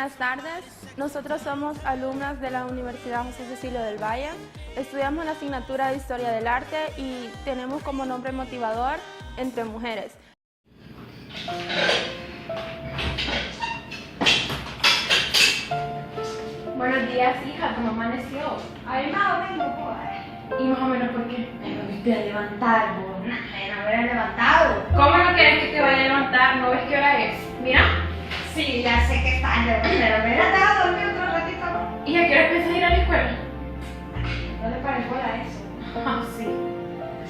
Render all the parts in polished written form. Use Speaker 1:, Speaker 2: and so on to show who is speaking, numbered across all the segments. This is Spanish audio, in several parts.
Speaker 1: buenas tardes. Nosotros somos alumnas de la Universidad José Cecilio del Valle. Estudiamos la asignatura de Historia del Arte y tenemos como nombre motivador Entre Mujeres.
Speaker 2: Buenos días, hija, ¿cómo amaneció?
Speaker 3: Ay, más o menos, pues.
Speaker 2: ¿Y más o menos por qué?
Speaker 3: Me volví a levantar, vos. No me había levantado.
Speaker 2: ¿Cómo no quieres que te vaya a levantar? ¿No ves qué hora es? Mira.
Speaker 3: Sí, ya sé que es tarde, pero me he dejado dormir otro ratito, ¿no?
Speaker 2: ¿Y a qué hora piensas ir a la escuela?
Speaker 3: No le parezco a eso.
Speaker 2: Ah, sí.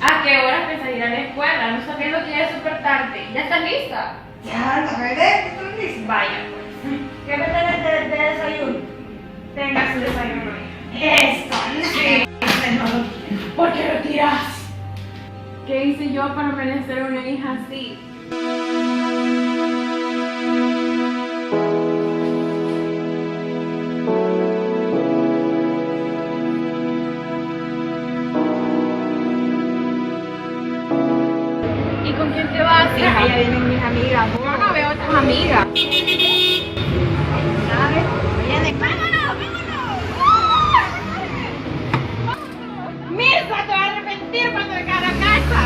Speaker 2: ¿A qué hora piensas ir a la escuela? No sabiendo que ya es súper tarde. ¿Ya estás lista?
Speaker 3: Ya, no me ves, estoy lista.
Speaker 2: Vaya, pues.
Speaker 3: ¿Qué me tenés de desayuno?
Speaker 2: Tenga su desayuno.
Speaker 3: Esto, sí.
Speaker 2: ¿Por qué lo tiras? ¿Qué hice yo para merecer una hija así? ¿Y con quién te vas, hija?
Speaker 3: Allá vienen mis amigas.
Speaker 2: Yo no veo a tus amigas.
Speaker 3: ¿Sabes? Vienen. ¡Vámonos, vámonos!
Speaker 2: ¡Mirza, te vas a arrepentir cuando llegues a la casa!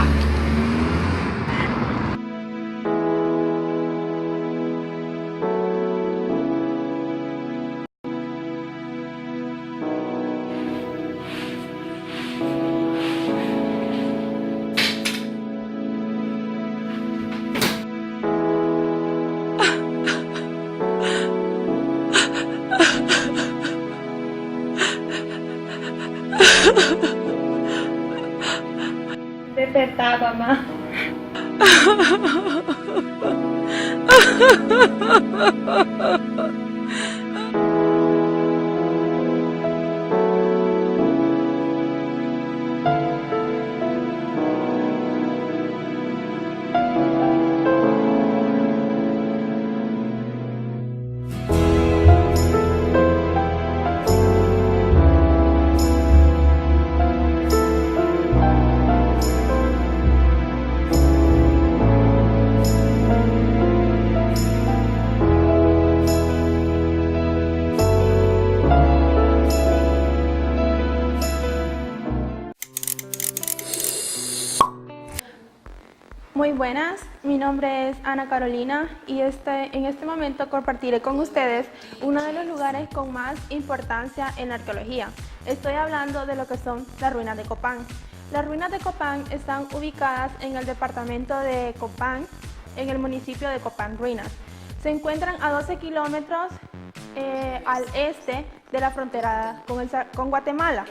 Speaker 1: Despertada, mamá. Muy buenas, mi nombre es Ana Carolina y en este momento compartiré con ustedes uno de los lugares con más importancia en la arqueología. Estoy hablando de lo que son las ruinas de Copán. Las ruinas de Copán están ubicadas en el departamento de Copán, en el municipio de Copán Ruinas. Se encuentran a 12 kilómetros al este de la frontera con Guatemala.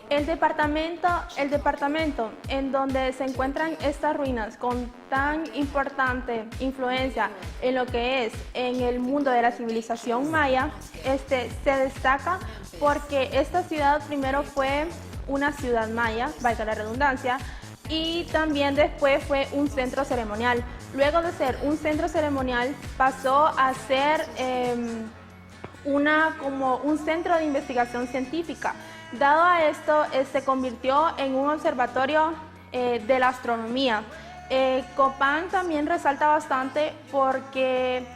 Speaker 1: El departamento en donde se encuentran estas ruinas con tan importante influencia en lo que es en el mundo de la civilización maya, se destaca porque esta ciudad primero fue una ciudad maya, valga la redundancia, y también después fue un centro ceremonial. Luego de ser un centro ceremonial pasó a ser como un centro de investigación científica. Dado a esto, se convirtió en un observatorio de la astronomía. Copán también resalta bastante porque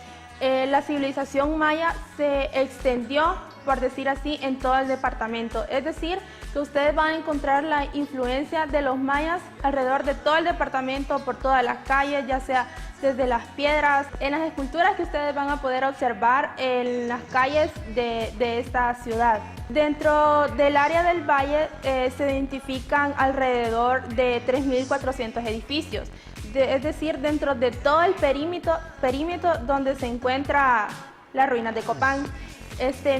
Speaker 1: la civilización maya se extendió, por decir así, en todo el departamento. Es decir, que ustedes van a encontrar la influencia de los mayas alrededor de todo el departamento, por todas las calles, ya sea desde las piedras, en las esculturas que ustedes van a poder observar en las calles de esta ciudad. Dentro del área del valle se identifican alrededor de 3.400 edificios, es decir, dentro de todo el perímetro donde se encuentra las ruinas de Copán.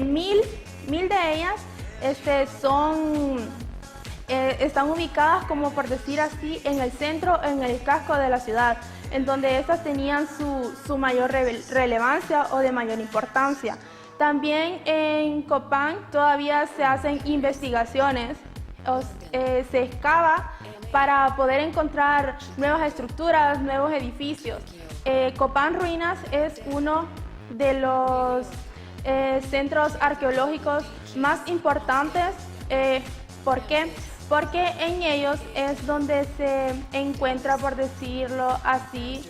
Speaker 1: Mil de ellas están ubicadas, como por decir así, en el centro, en el casco de la ciudad, en donde estas tenían su mayor relevancia o de mayor importancia. También en Copán todavía se hacen investigaciones, se excava para poder encontrar nuevas estructuras, nuevos edificios. Copán Ruinas es uno de los centros arqueológicos más importantes. ¿Por qué? Porque en ellos es donde se encuentra, por decirlo así,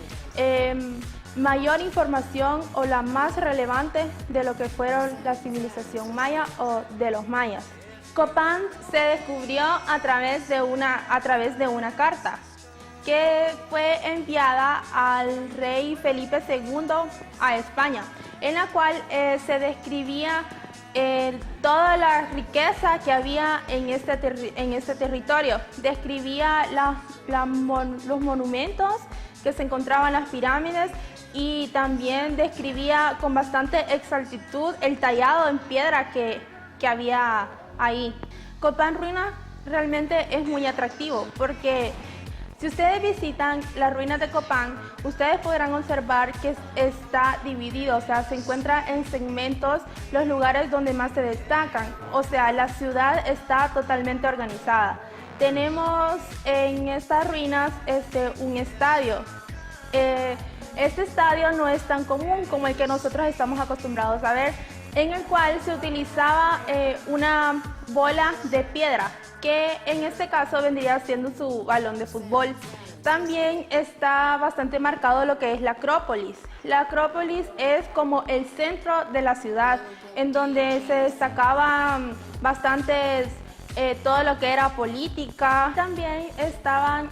Speaker 1: mayor información o la más relevante de lo que fueron la civilización maya o de los mayas. Copán se descubrió a través de una carta que fue enviada al rey Felipe II a España, en la cual se describía toda la riqueza que había en este territorio. Describía los monumentos que se encontraban en las pirámides y también describía con bastante exactitud el tallado en piedra que había ahí. Copán Ruinas realmente es muy atractivo porque si ustedes visitan las ruinas de Copán, ustedes podrán observar que está dividido, o sea, se encuentra en segmentos los lugares donde más se destacan. O sea, la ciudad está totalmente organizada. Tenemos en estas ruinas un estadio. Este estadio no es tan común como el que nosotros estamos acostumbrados a ver, en el cual se utilizaba una bola de piedra, que en este caso vendría siendo su balón de fútbol. También está bastante marcado lo que es la Acrópolis. La Acrópolis es como el centro de la ciudad, en donde se destacaban bastantes todo lo que era política. También estaban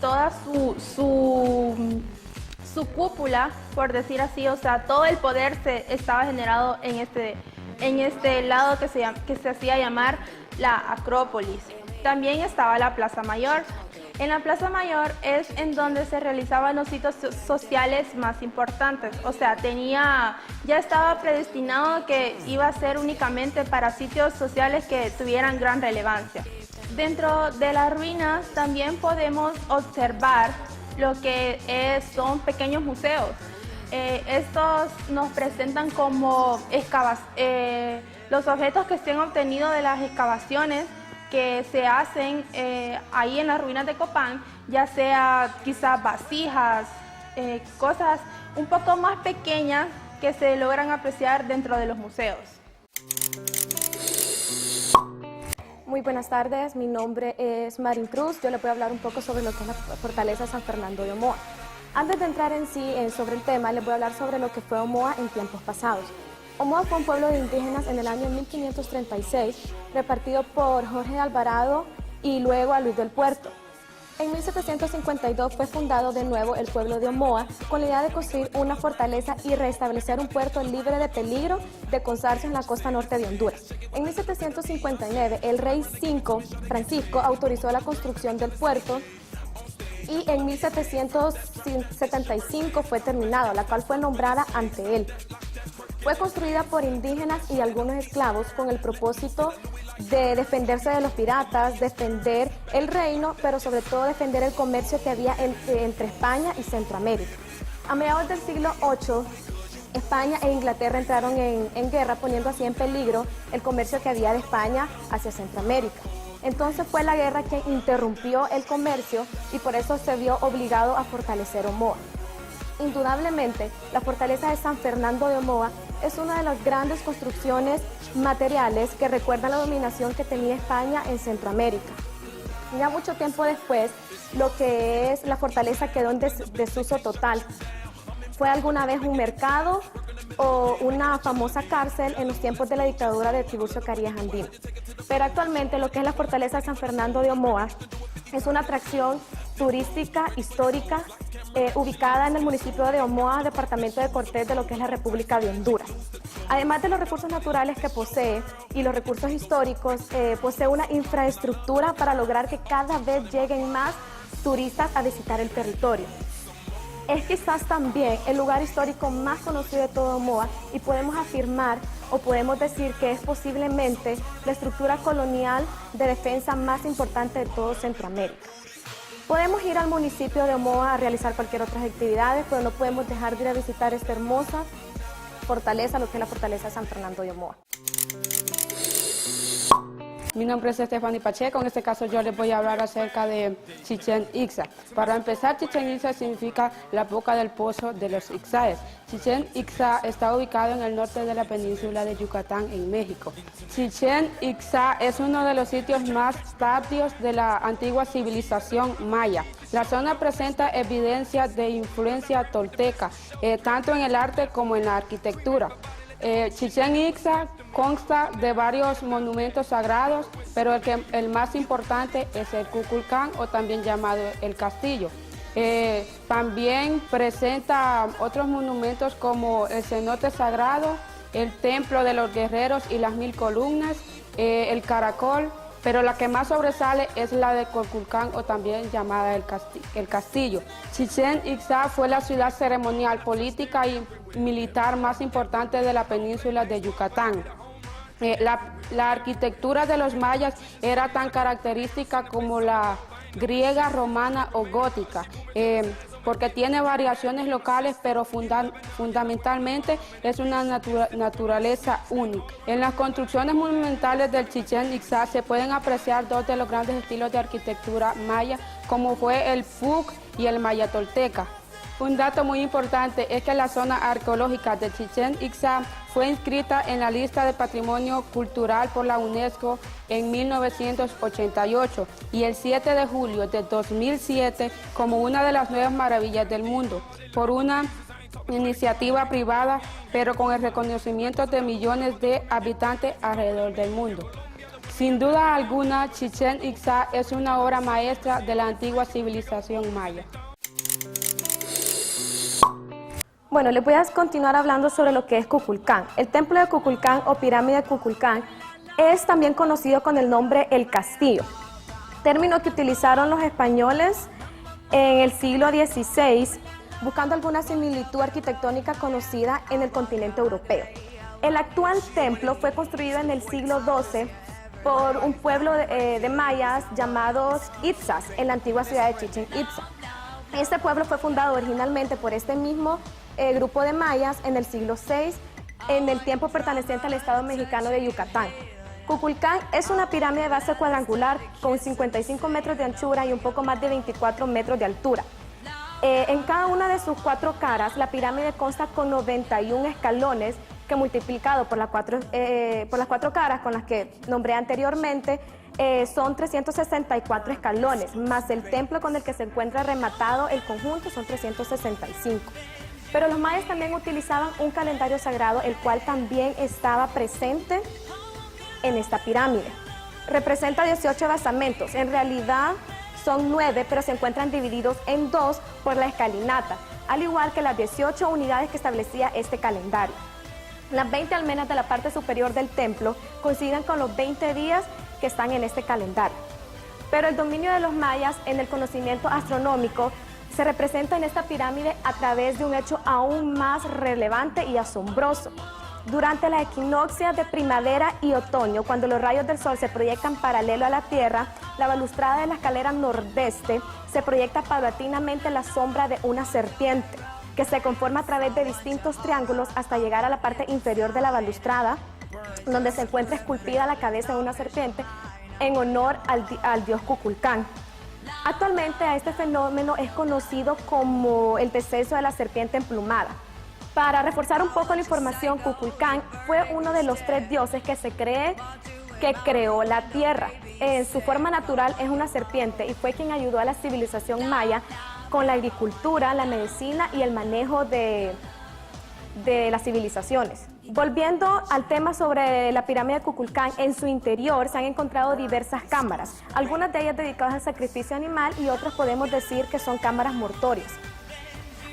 Speaker 1: toda su cúpula, por decir así, o sea, todo el poder estaba generado en este lado que se hacía llamar la Acrópolis. También estaba la Plaza Mayor. En la Plaza Mayor es en donde se realizaban los hitos sociales más importantes, o sea, ya estaba predestinado que iba a ser únicamente para sitios sociales que tuvieran gran relevancia. Dentro de las ruinas también podemos observar lo que son pequeños museos. Estos nos presentan como los objetos que se han obtenido de las excavaciones que se hacen ahí en las ruinas de Copán, ya sea quizás vasijas, cosas un poco más pequeñas que se logran apreciar dentro de los museos.
Speaker 4: Muy buenas tardes, mi nombre es Marín Cruz. Yo les voy a hablar un poco sobre lo que es la fortaleza San Fernando de Omoa. Antes de entrar en sí sobre el tema, les voy a hablar sobre lo que fue Omoa en tiempos pasados. Omoa fue un pueblo de indígenas en el año 1536, repartido por Jorge de Alvarado y luego a Luis del Puerto. En 1752 fue fundado de nuevo el pueblo de Omoa con la idea de construir una fortaleza y restablecer un puerto libre de peligro de consarse en la costa norte de Honduras. En 1759 el rey Francisco autorizó la construcción del puerto y en 1775 fue terminado, la cual fue nombrada ante él. Fue construida por indígenas y algunos esclavos con el propósito de defenderse de los piratas, defender el reino, pero sobre todo defender el comercio que había entre España y Centroamérica. A mediados del siglo VIII, España e Inglaterra entraron en guerra, poniendo así en peligro el comercio que había de España hacia Centroamérica. Entonces fue la guerra que interrumpió el comercio y por eso se vio obligado a fortalecer Omoa. Indudablemente, la fortaleza de San Fernando de Omoa es una de las grandes construcciones materiales que recuerdan la dominación que tenía España en Centroamérica. Ya mucho tiempo después, lo que es la fortaleza quedó en desuso total. Fue alguna vez un mercado o una famosa cárcel en los tiempos de la dictadura de Tiburcio Carías Andino. Pero actualmente lo que es la fortaleza de San Fernando de Omoa es una atracción turística, histórica, ubicada en el municipio de Omoa, departamento de Cortés, de lo que es la República de Honduras. Además de los recursos naturales que posee y los recursos históricos, posee una infraestructura para lograr que cada vez lleguen más turistas a visitar el territorio. Es quizás también el lugar histórico más conocido de todo Omoa y podemos afirmar o podemos decir que es posiblemente la estructura colonial de defensa más importante de todo Centroamérica. Podemos ir al municipio de Omoa a realizar cualquier otra actividad, pero no podemos dejar de ir a visitar esta hermosa fortaleza, lo que es la fortaleza de San Fernando de Omoa.
Speaker 5: Mi nombre es Estefany Pacheco. En este caso yo les voy a hablar acerca de Chichén Itzá. Para empezar, Chichén Itzá significa la boca del pozo de los Ixáes. Chichén Itzá está ubicado en el norte de la península de Yucatán, en México. Chichén Itzá es uno de los sitios más patrios de la antigua civilización maya. La zona presenta evidencias de influencia tolteca, tanto en el arte como en la arquitectura. Chichén Itzá consta de varios monumentos sagrados, pero el más importante es el Kukulcán, o también llamado el castillo. También presenta otros monumentos como el cenote sagrado, el templo de los guerreros y las 1000 columnas, el caracol, pero la que más sobresale es la de Kukulcán, o también llamada el castillo. Chichén Itzá fue la ciudad ceremonial, política y militar más importante de la península de Yucatán. La arquitectura de los mayas era tan característica como la griega, romana o gótica, porque tiene variaciones locales, pero fundamentalmente es una naturaleza única. En las construcciones monumentales del Chichén Itzá se pueden apreciar dos de los grandes estilos de arquitectura maya, como fue el Puc y el maya tolteca. Un dato muy importante es que la zona arqueológica de Chichén Itzá fue inscrita en la lista de Patrimonio Cultural por la UNESCO en 1988 y el 7 de julio de 2007 como una de las nuevas maravillas del mundo, por una iniciativa privada, pero con el reconocimiento de millones de habitantes alrededor del mundo. Sin duda alguna, Chichén Itzá es una obra maestra de la antigua civilización maya.
Speaker 4: Bueno, les voy a continuar hablando sobre lo que es Kukulcán. El templo de Kukulcán o pirámide de Kukulcán es también conocido con el nombre El Castillo, término que utilizaron los españoles en el siglo XVI, buscando alguna similitud arquitectónica conocida en el continente europeo. El actual templo fue construido en el siglo XII por un pueblo de mayas llamados Itzás, en la antigua ciudad de Chichén Itzá. Este pueblo fue fundado originalmente por este mismo grupo de mayas en el siglo VI, en el tiempo perteneciente al estado mexicano de Yucatán. Kukulcán es una pirámide de base cuadrangular con 55 metros de anchura y un poco más de 24 metros de altura. En cada una de sus 4 caras, la pirámide consta con 91 escalones que, multiplicado por las 4 caras con las que nombré anteriormente, son 364 escalones, más el templo con el que se encuentra rematado el conjunto son 365. Pero los mayas también utilizaban un calendario sagrado, el cual también estaba presente en esta pirámide. Representa 18 basamentos, en realidad son 9, pero se encuentran divididos en 2 por la escalinata, al igual que las 18 unidades que establecía este calendario. Las 20 almenas de la parte superior del templo coinciden con los 20 días que están en este calendario. Pero el dominio de los mayas en el conocimiento astronómico se representa en esta pirámide a través de un hecho aún más relevante y asombroso. Durante la equinoccia de primavera y otoño, cuando los rayos del sol se proyectan paralelo a la Tierra, la balustrada de la escalera nordeste se proyecta paulatinamente la sombra de una serpiente, que se conforma a través de distintos triángulos hasta llegar a la parte inferior de la balustrada, donde se encuentra esculpida la cabeza de una serpiente en honor al dios Kukulcán. Actualmente a este fenómeno es conocido como el deceso de la serpiente emplumada. Para reforzar un poco la información, Kukulcán fue uno de los 3 dioses que se cree que creó la tierra. En su forma natural es una serpiente y fue quien ayudó a la civilización maya con la agricultura, la medicina y el manejo de las civilizaciones. Volviendo al tema sobre la pirámide de Kukulcán, en su interior se han encontrado diversas cámaras, algunas de ellas dedicadas al sacrificio animal y otras podemos decir que son cámaras mortuorias.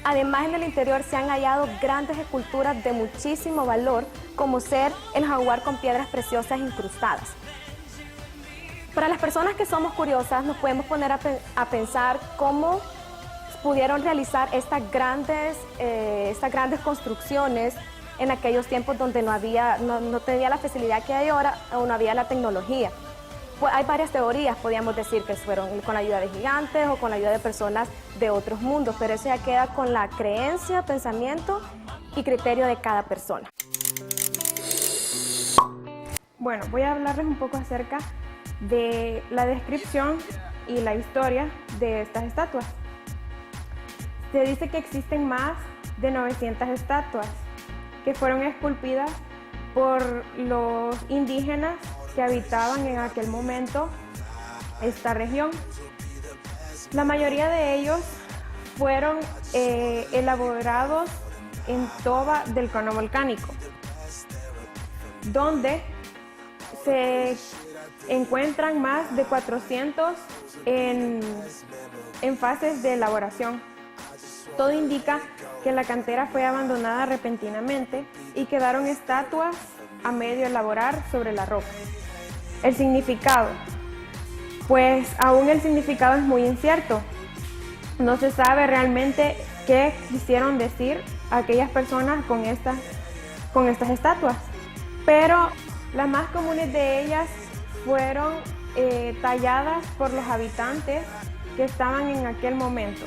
Speaker 4: Además, en el interior se han hallado grandes esculturas de muchísimo valor, como ser el jaguar con piedras preciosas incrustadas. Para las personas que somos curiosas, nos podemos poner a pensar cómo pudieron realizar estas grandes construcciones en aquellos tiempos donde no tenía la facilidad que hay ahora o no había la tecnología. Pues hay varias teorías, podríamos decir que fueron con la ayuda de gigantes o con la ayuda de personas de otros mundos, pero eso ya queda con la creencia, pensamiento y criterio de cada persona.
Speaker 1: Bueno, voy a hablarles un poco acerca de la descripción y la historia de estas estatuas. Se dice que existen más de 900 estatuas que fueron esculpidas por los indígenas que habitaban en aquel momento esta región. La mayoría de ellos fueron elaborados en Toba del cono volcánico, donde se encuentran más de 400 en fases de elaboración. Todo indica que la cantera fue abandonada repentinamente y quedaron estatuas a medio elaborar sobre la roca. El significado. Pues aún el significado es muy incierto. No se sabe realmente qué quisieron decir aquellas personas con estas estatuas. Pero las más comunes de ellas fueron talladas por los habitantes que estaban en aquel momento.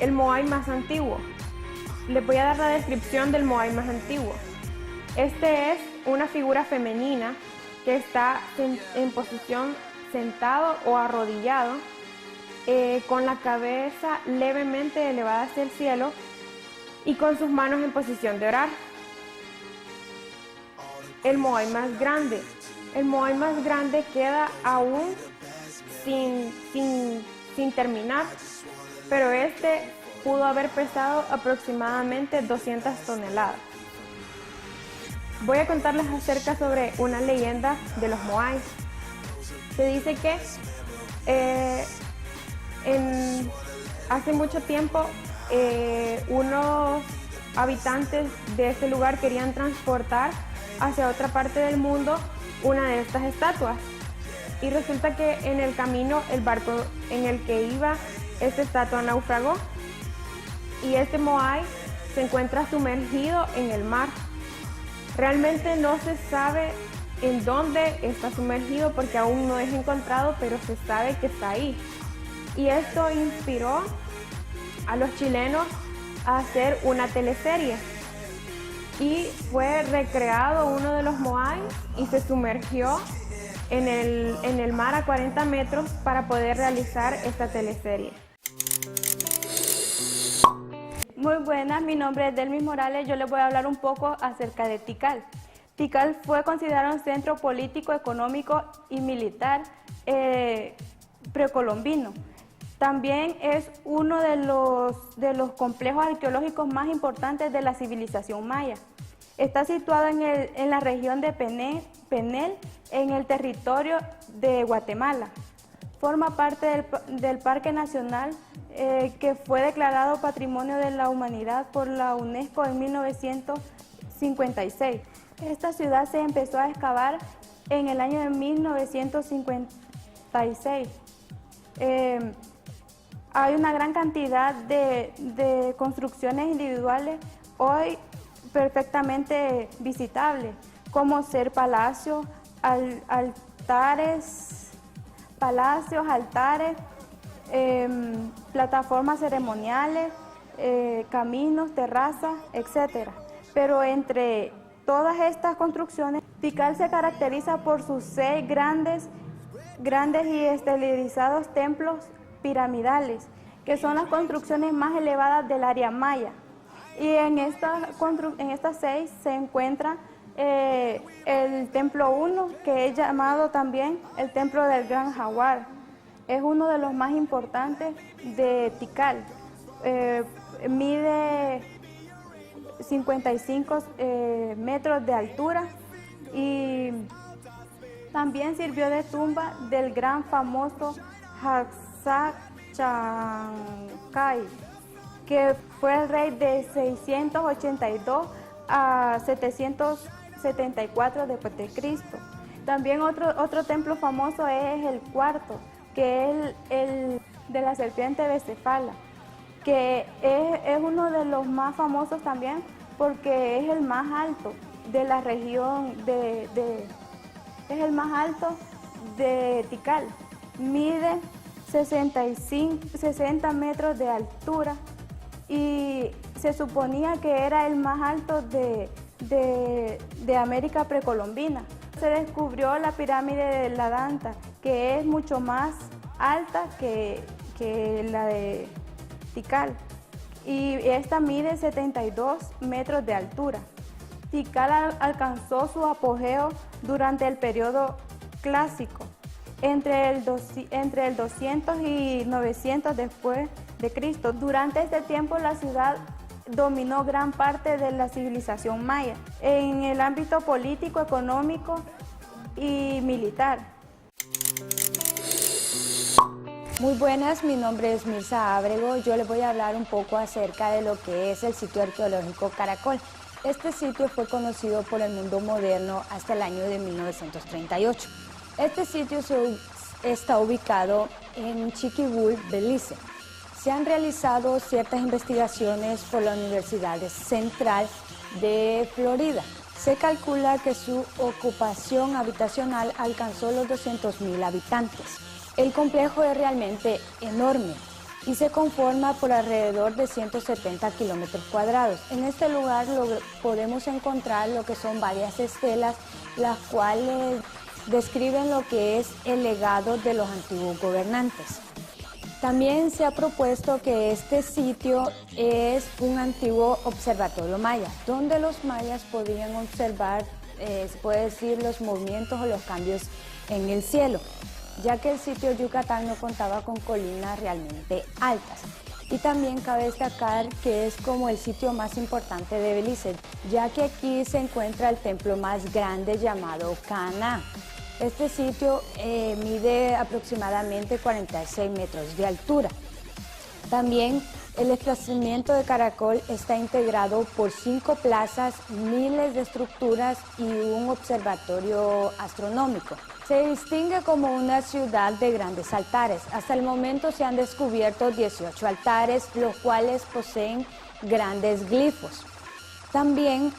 Speaker 1: El Moai más antiguo. Les voy a dar la descripción del Moai más antiguo. Este es una figura femenina que está en posición sentado o arrodillado, con la cabeza levemente elevada hacia el cielo y con sus manos en posición de orar. El Moai más grande. El Moai más grande queda aún sin terminar, pero este pudo haber pesado aproximadamente 200 toneladas. Voy a contarles acerca sobre una leyenda de los Moais. Se dice que hace mucho tiempo unos habitantes de este lugar querían transportar hacia otra parte del mundo una de estas estatuas, y resulta que en el camino el barco en el que iba esta estatua naufragó y este Moai se encuentra sumergido en el mar. Realmente no se sabe en dónde está sumergido porque aún no es encontrado, pero se sabe que está ahí. Y esto inspiró a los chilenos a hacer una teleserie. Y fue recreado uno de los Moai y se sumergió en el mar a 40 metros para poder realizar esta teleserie.
Speaker 6: Muy buenas, mi nombre es Delmis Morales. Yo les voy a hablar un poco acerca de Tikal. Tikal fue considerado un centro político, económico y militar precolombino. También es uno de los complejos arqueológicos más importantes de la civilización maya. Está situado en la región de Penel, en el territorio de Guatemala. Forma parte del Parque Nacional que fue declarado Patrimonio de la Humanidad por la UNESCO en 1956. Esta ciudad se empezó a excavar en el año de 1956. Hay una gran cantidad de construcciones individuales hoy perfectamente visitables, como ser palacios, altares, plataformas ceremoniales, caminos, terrazas, etc. Pero entre todas estas construcciones, Tikal se caracteriza por sus 6 grandes y estilizados templos piramidales, que son las construcciones más elevadas del área maya. Y en estas 6 se encuentra el templo 1, que es llamado también el templo del Gran Jaguar. Es uno de los más importantes de Tikal. Mide 55 metros de altura y también sirvió de tumba del gran famoso Haksa Chankay, que fue el rey de 682 a 774 después de Cristo. También otro templo famoso es el cuarto, que es el de la serpiente Becefala, que es uno de los más famosos también porque es el más alto de la región es el más alto de Tikal. Mide 60 metros de altura y se suponía que era el más alto de América precolombina. Se descubrió la pirámide de la Danta, que es mucho más alta que la de Tikal, y esta mide 72 metros de altura. Tikal alcanzó su apogeo durante el periodo clásico entre el 200 y 900 después de Cristo. Durante este tiempo la ciudad dominó gran parte de la civilización maya en el ámbito político, económico y militar.
Speaker 7: Muy buenas, mi nombre es Mirza Ábrego. Yo les voy a hablar un poco acerca de lo que es el sitio arqueológico Caracol. Este sitio fue conocido por el mundo moderno hasta el año de 1938. Este sitio está ubicado en Chiquibul, Belice. Se han realizado ciertas investigaciones por la Universidad Central de Florida. Se calcula que su ocupación habitacional alcanzó los 200.000 habitantes. El complejo es realmente enorme y se conforma por alrededor de 170 kilómetros cuadrados. En este lugar podemos encontrar lo que son varias estelas, las cuales describen lo que es el legado de los antiguos gobernantes. También se ha propuesto que este sitio es un antiguo observatorio maya, donde los mayas podían observar, se puede decir, los movimientos o los cambios en el cielo, ya que el sitio Yucatán no contaba con colinas realmente altas. Y también cabe destacar que es como el sitio más importante de Belice, ya que aquí se encuentra el templo más grande llamado Cana. Este sitio mide aproximadamente 46 metros de altura. También el emplazamiento de Caracol está integrado por 5 plazas, miles de estructuras y un observatorio astronómico. Se distingue como una ciudad de grandes altares. Hasta el momento se han descubierto 18 altares, los cuales poseen grandes glifos. También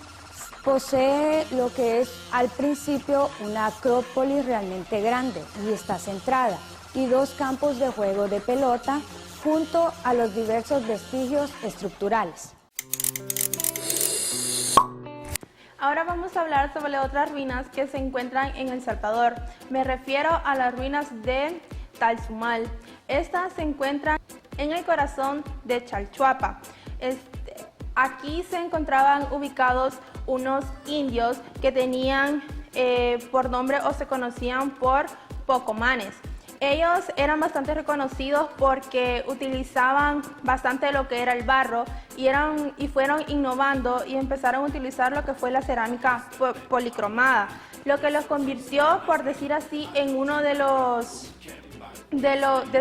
Speaker 7: posee lo que es al principio una acrópolis realmente grande y está centrada, y 2 campos de juego de pelota junto a los diversos vestigios estructurales.
Speaker 1: Ahora vamos a hablar sobre otras ruinas que se encuentran en El Salvador. Me refiero a las ruinas de Talsumal. Estas se encuentran en el corazón de Chalchuapa. Aquí se encontraban ubicados unos indios que tenían por nombre o se conocían por pocomanes. Ellos eran bastante reconocidos porque utilizaban bastante lo que era el barro y fueron innovando y empezaron a utilizar lo que fue la cerámica policromada, lo que los convirtió, por decir así, en uno de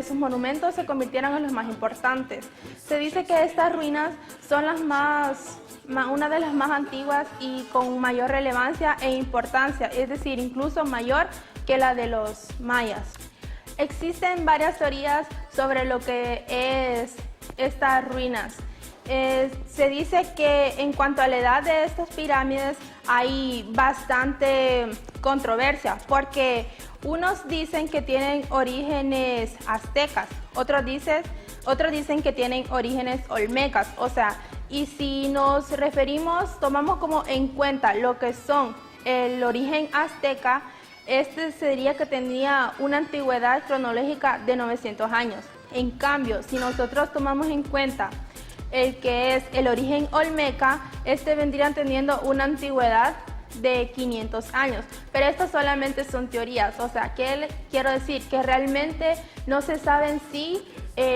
Speaker 1: sus monumentos se convirtieron en los más importantes. Se dice que estas ruinas son una de las más antiguas y con mayor relevancia e importancia, es decir, incluso mayor que la de los mayas. Existen varias teorías sobre lo que es estas ruinas. Se dice que en cuanto a la edad de estas pirámides hay bastante controversia, porque unos dicen que tienen orígenes aztecas, otros dicen que tienen orígenes olmecas, o sea, y si nos referimos, tomamos como en cuenta lo que son el origen azteca, este sería que tenía una antigüedad cronológica de 900 años. En cambio, si nosotros tomamos en cuenta el que es el origen olmeca, este vendría teniendo una antigüedad de 500 años. Pero estas solamente son teorías, o sea, ¿qué quiero decir? Que realmente no se sabe en sí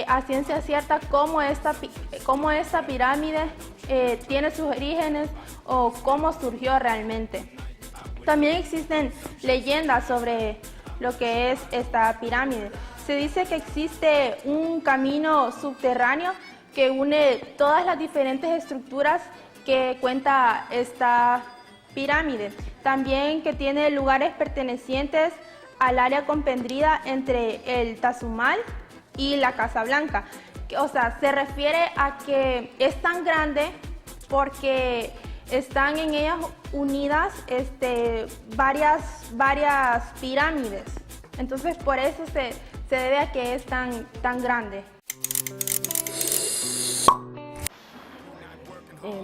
Speaker 1: a ciencia cierta cómo esta pirámide tiene sus orígenes o cómo surgió realmente. También existen leyendas sobre lo que es esta pirámide. Se dice que existe un camino subterráneo que une todas las diferentes estructuras que cuenta esta pirámide. También que tiene lugares pertenecientes al área comprendida entre el Tazumal y la Casa Blanca. O sea, se refiere a que es tan grande porque están en ellas unidas varias pirámides. Entonces por eso se debe a que es tan grande.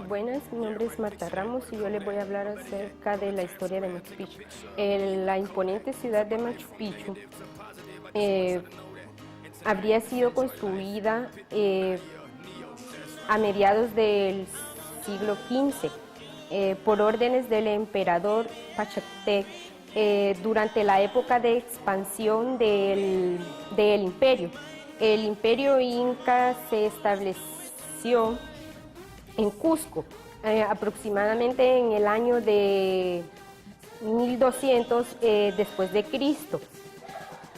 Speaker 8: Buenas, mi nombre es Marta Ramos y yo les voy a hablar acerca de la historia de Machu Picchu. La imponente ciudad de Machu Picchu habría sido construida a mediados del siglo XV por órdenes del emperador Pachactec durante la época de expansión del imperio. El imperio inca se estableció en Cusco, aproximadamente en el año de 1200 después de Cristo.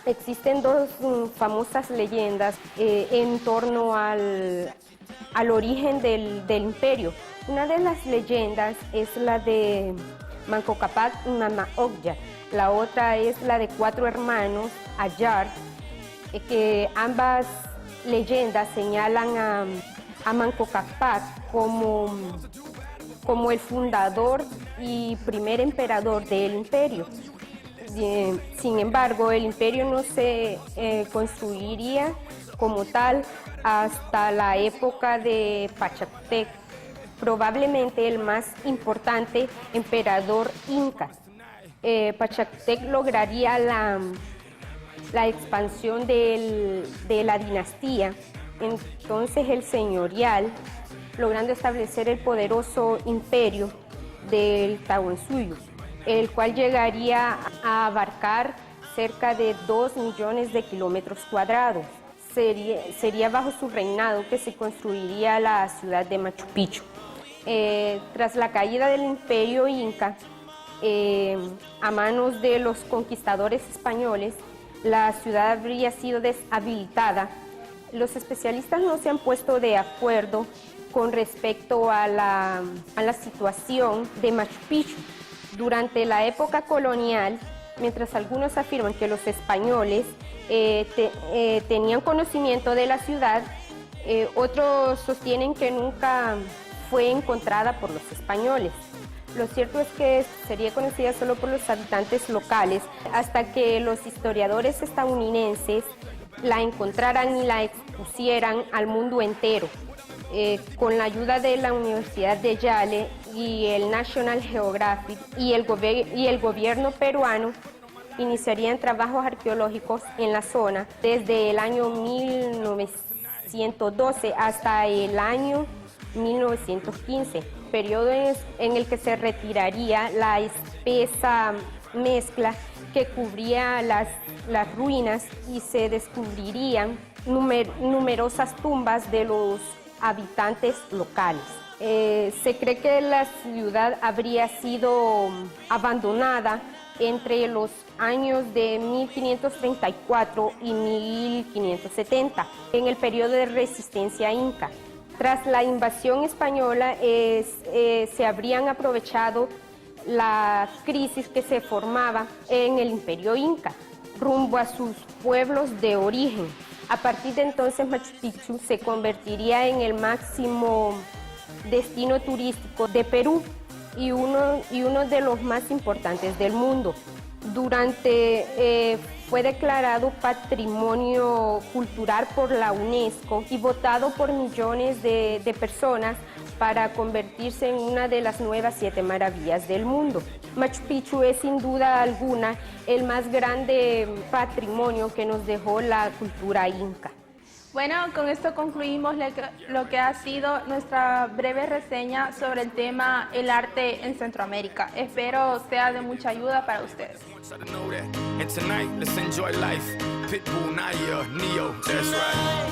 Speaker 8: Existen dos famosas leyendas en torno al origen del imperio. Una de las leyendas es la de Manco Cápac y Mama Oclla. La otra es la de 4 hermanos, Ayar, que ambas leyendas señalan a Manco Cápac como el fundador y primer emperador del imperio. Sin embargo, el imperio no se construiría como tal hasta la época de Pachacutec, probablemente el más importante emperador inca. Pachacutec lograría la expansión de la dinastía, entonces el señorial, logrando establecer el poderoso imperio del Tahuantinsuyo, el cual llegaría a abarcar cerca de 2 millones de kilómetros cuadrados. Sería bajo su reinado que se construiría la ciudad de Machu Picchu. Tras la caída del imperio inca, a manos de los conquistadores españoles, la ciudad habría sido deshabilitada. Los especialistas no se han puesto de acuerdo con respecto a la situación de Machu Picchu. Durante la época colonial, mientras algunos afirman que los españoles tenían conocimiento de la ciudad, otros sostienen que nunca fue encontrada por los españoles. Lo cierto es que sería conocida solo por los habitantes locales hasta que los historiadores estadounidenses la encontraran y la expusieran al mundo entero. Con la ayuda de la Universidad de Yale y el National Geographic y el gobierno peruano iniciarían trabajos arqueológicos en la zona desde el año 1912 hasta el año 1915, periodo en el que se retiraría la espesa mezcla que cubría las ruinas y se descubrirían numerosas tumbas de los habitantes locales. Se cree que la ciudad habría sido abandonada entre los años de 1534 y 1570, en el periodo de resistencia inca. Tras la invasión española se habrían aprovechado la crisis que se formaba en el imperio inca rumbo a sus pueblos de origen. A partir de entonces Machu Picchu se convertiría en el máximo destino turístico de Perú y uno de los más importantes del mundo. Fue declarado Patrimonio Cultural por la UNESCO y votado por millones de personas para convertirse en una de las nuevas 7 maravillas del mundo. Machu Picchu es sin duda alguna el más grande patrimonio que nos dejó la cultura inca.
Speaker 1: Bueno, con esto concluimos lo que ha sido nuestra breve reseña sobre el tema el arte en Centroamérica. Espero sea de mucha ayuda para ustedes.
Speaker 9: And tonight, let's enjoy life. Pitbull, Naya, Neo, that's right.